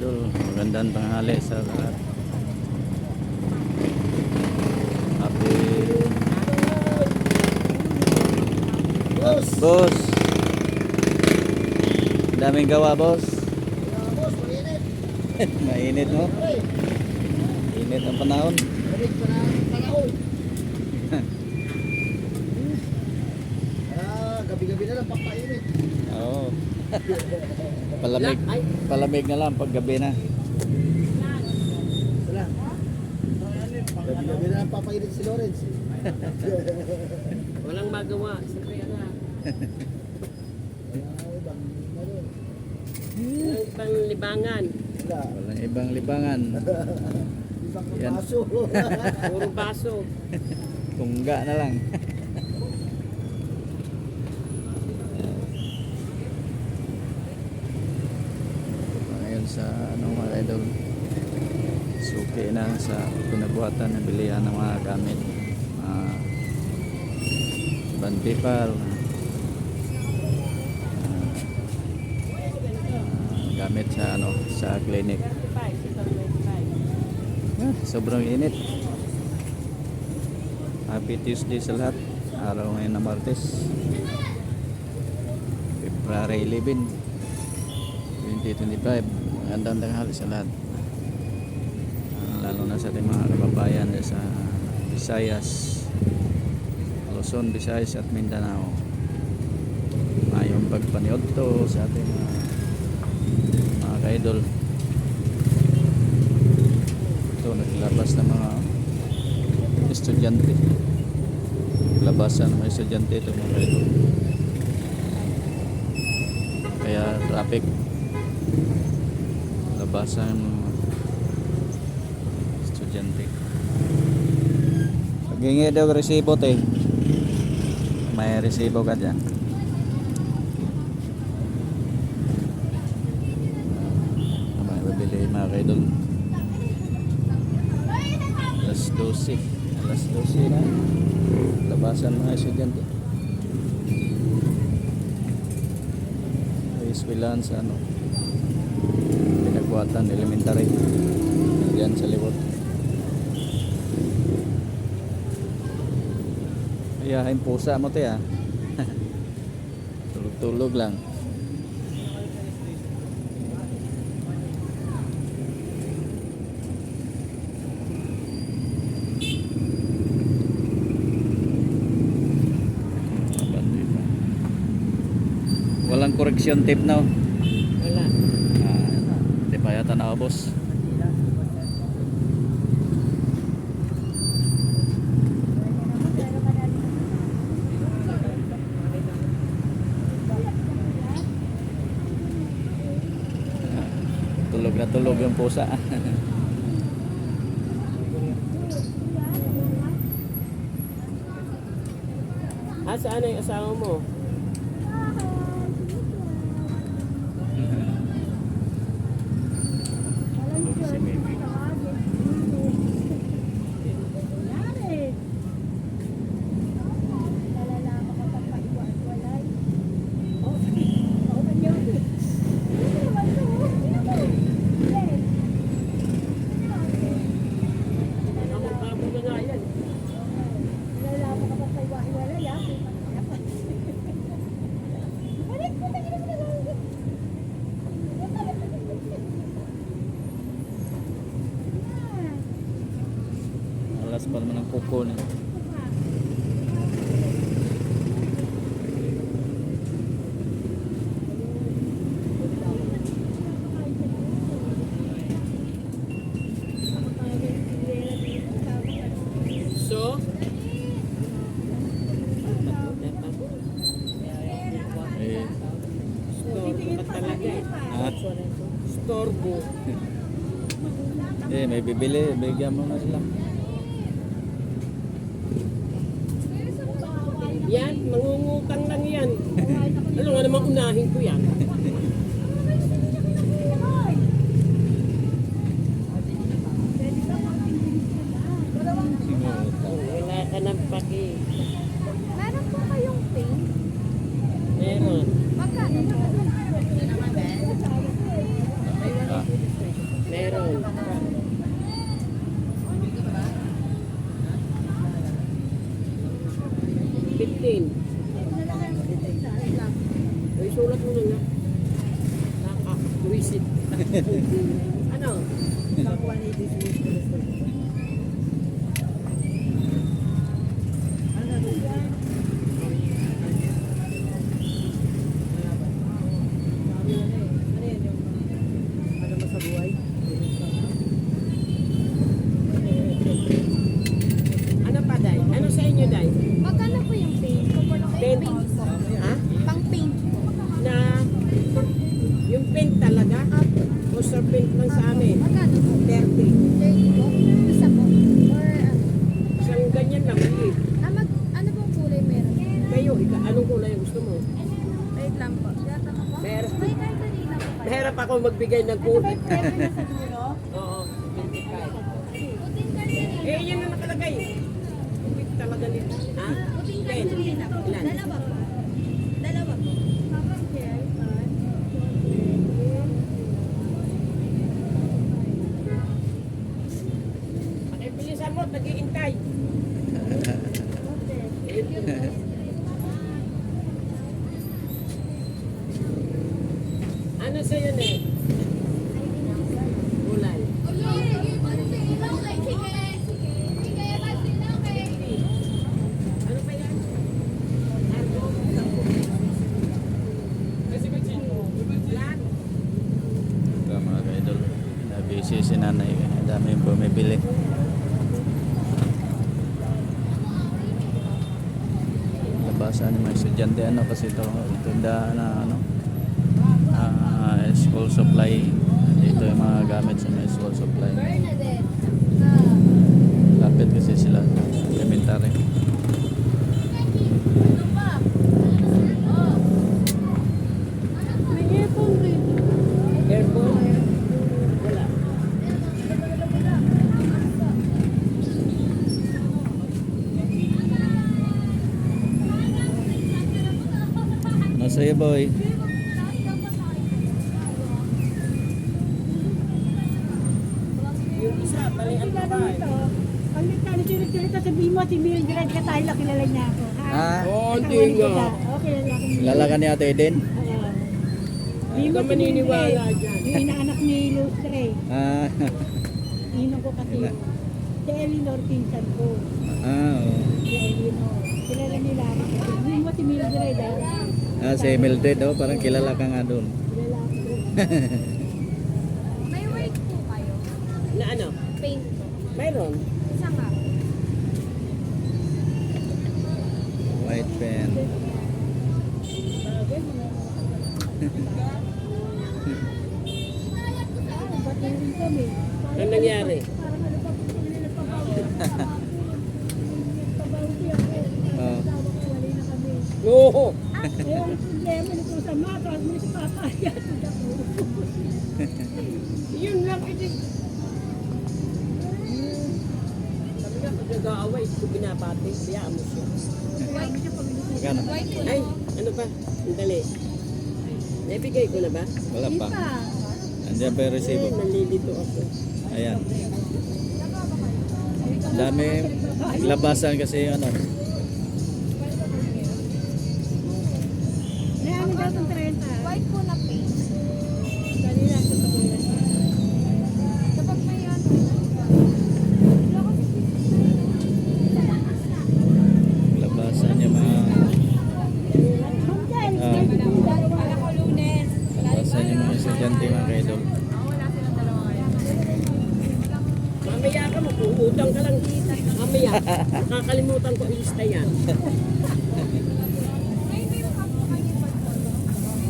idol, magandang tanghali sa lahat. Happy boss. Daming gawa boss. Mainit no? Init ang panahon. Gabi-gabi na lang papainit. Oo. Palamig na lang pag gabi na. Gabi-gabi na lang papainit si Lawrence. Walang magawa. Siyempre na. Walang ibang libangan. Walang ibang libangan. Ibang Yan. baso. Puro baso. Tungga na lang. Ngayon sa mga idol, suki na sa pinagbuhatan na bilihan ng mga gamit, bandipal, gamit sa sa clinic. Sobrang init. Happy Tuesday sa lahat. Araw ngayon na Martes, February 11, 2025. Magandang tanghali sa lahat, lalo na sa ating mga kababayan sa Visayas, Luzon, Visayas at Mindanao. Mayong pagpaniod to sa ating mga ka-idol. Ito naglabas ng mga estudyante, labasan ng mga estudyante ito mga ka-idol, kaya traffic. Labasan ng estudyante. Paghingi daw resibo te, may resibo ka dyan. May babili mga kaidol. Alas 12 na labasan mga estudyante. May eskwelahan sa pinagbuhatan elementary diyan sa Libot. Ayahin pusa mo te tulog-tulog lang. Walang correction tape na. Wala. Di pa yata naubos. Tulog na tulog yung pusa. Saan ang asawa mo? Si Mimi. Ako na nga yan. Alas pa naman ang kuko niya. So? Storbo ka talaga eh. Storbo. May bibili, bigyan mo na sila. Yan, mangungutang lang yan. Ano nga naman unahin ko yan? Wala ka ng paki. Meron po kayong paint? Meron. Magkano? Ah, Isulat mo na nga. Nakaka-visit. Ano? Isang 180 sweet. Ano na yan? Sabi na eh. Ano yan yung ano mo sa buhay? Ano pa, Day? Ano sa inyo, Day? Magkano po yung paint? Paint? Paint po. Ha? Pang paint po. Na yung paint talaga? Poster paint lang sa amin. Magkano po? 30. 30 po. Isa po. Or ano? Isang ganyan lang. Eh. Ano pong kulay meron? Kayo, anong kulay ang gusto mo? Wait lang po. Meron. May kahit kanina po kayo. Mahirap ako magbigay ng kulay. Pwede na sa dulo? Oo. 25. Puting kanina. Eh, yan na nakalagay. Hindi talaga nito. Ha? Puting 10. kanina po. Ilan? Dalawa po. Dalawa po. Pakibilisan mo, nag-iintay. Ano sa'yo na eh? Kulay. Ano pa yan? Lahat. Ito mga ka-idol. Busy si nanay. Ang dami yung bumibili. Labasan ng mga estudyante. Ano kasi ito? Tindahan na ano? School supply. Dito yung mga gamit sa mga school supply. Bernadette. Lapit kasi sila. Elementary. Ano pa? Oh. May earphone rin. Airport? Wala. Masaya boy. Yung isa, balian pa ba? Ang nagkano-chirita sa Bimo, si Mildred Katayla, kilala niya ako. Ah, Oo, Kasawali hindi ko nga. siya. Okay, kilala ko. kilala ka ni Ate Eden? Hindi ka maniniwala dyan. Yung inaanak ni Lustre. Ah, Ninong ko kasi. Ina. Si Elinor, pinsan ko. oo. Si Elinor. Kilala nila ako. Bimo si Mildred. Si Mildred, oh, parang kilala ka nga doon. Kilala ko. May white po kayo. Na ano? Paint po. Mayroon. Isa nga. White pen. Ba't rin kami? Ano nangyari? Parang ano pa, nagpabawi ako. Oh. Tawa ko, wala na kami. Oo. Eh, ang problema nito sa mata, mo si Papa, yatid ako. Yun lang, ito. Sabi nga, pag nag-aaway, ito binabati, biyaan mo siya. Magkano? White po. Ay, ano pa? Sandali. Naibigay ko na ba? Wala pa. Pa. Andiyan pa yung Eh, resibo. nalilito ako. Ayan. Dami labasan kasi ano. May ano daw itong 30? White po na paint. Dali lang sa tabulan. Kapag may ano. Labasan yung mga Okay, Ah. Wala ko Lunes. labasan yung mga estudyante mga kaidol. Wala silang dalawa kayo. Mamaya ka, mag-uutang ka lang. Mamaya, nakakalimutan ko ilista yan.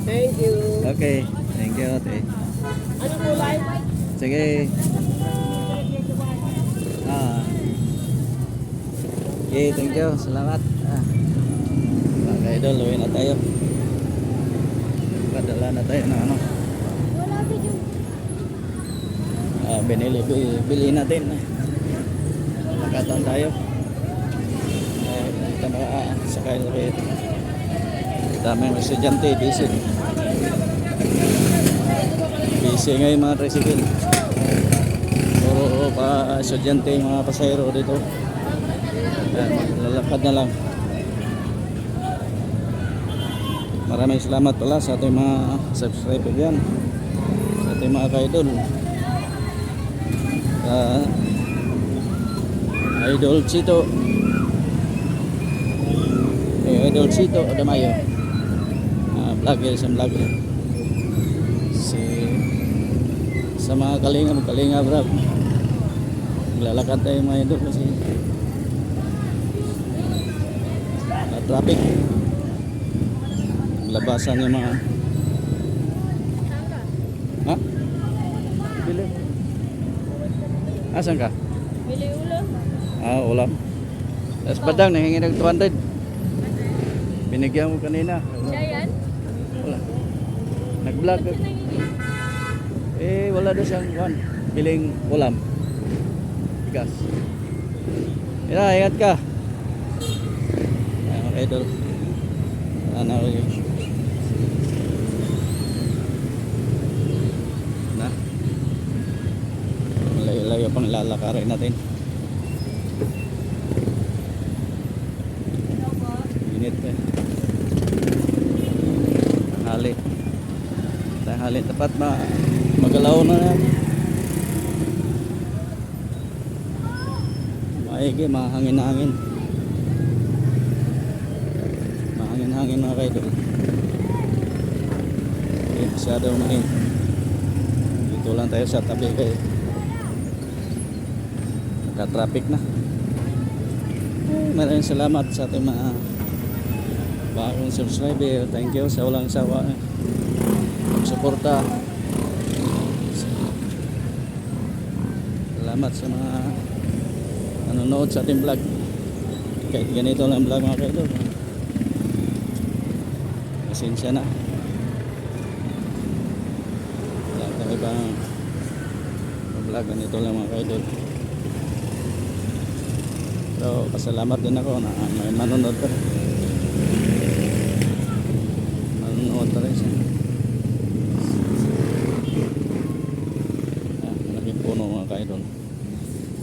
Thank you. Okay. Thank you, ate. Ano kulay? Sige. Ah. Okay, thank you. Salamat. Mga kaidol, uwi na tayo. Padala na tayo ng ano. Wala video. Bilhin natin. Nakatan tayo. Ito sakay na kayo. Daming estudyante, busy. Busy ngayon mga tricycle. Puro pa estudyante, mga pasahero dito. Lalakad na lang. Maraming salamat pala sa ating mga subscriber yan. Sa ating mga kaidol. Idol Chito. Idol Chito Adamayo. Vlogger, isang vlogger. Sa mga kalinga bro. Maglalakad tayo mga idol kasi traffic. Labasan yung mga ha? Bili. Asan ka? Bili ulo. Ulam. Tapos padang nahingi ng 200. Binigyan mo kanina. Siya yan? Wala. Nag-vlog. Wala daw siyang biling ulam. Bigas. Ingat ka. Ayan, okay, idol. Ano yun? Na? Layo-layo pang lalakarin natin. Init eh. Tanghali. Dapat magalaw na yan. Maigi, mahangin-hangin. Mahangin-hangin mga kaidol. Hindi masyadong mahingin. Dito lang tayo sa tabi kayo. Naka-traffic na. Maraming salamat sa ating mga bagong subscriber. Thank you sa walang sawa pagsuporta. Salamat sa mga nanonood sa ating vlog. Kahit ganito lang vlog mga kaidol. Pasensya na. Wala tayo ibang vlog. Ganito lang mga kaidol. So, pasalamat din ako na may manonood pa rin. Manonood pa rin siya. Malaking puno mga kaidol.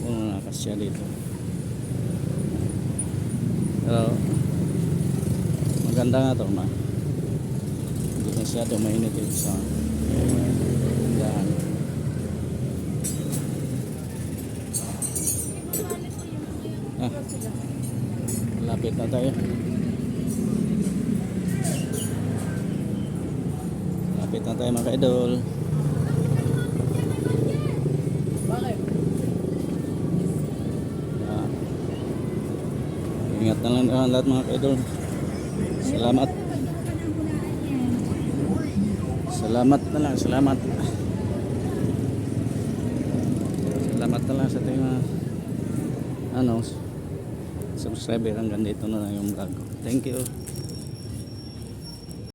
Puno na kasya dito. Pero, maganda nga ito, hindi masyado mainit ito sa daan. Lapit na tayo. Lapit na tayo mga kaidol. Bakit? Ingat na lang lahat mga kaidol. Salamat. Salamat na lang. Salamat na lang sa ating mga subscriber. Hanggang dito na lang yung vlog ko. Thank you.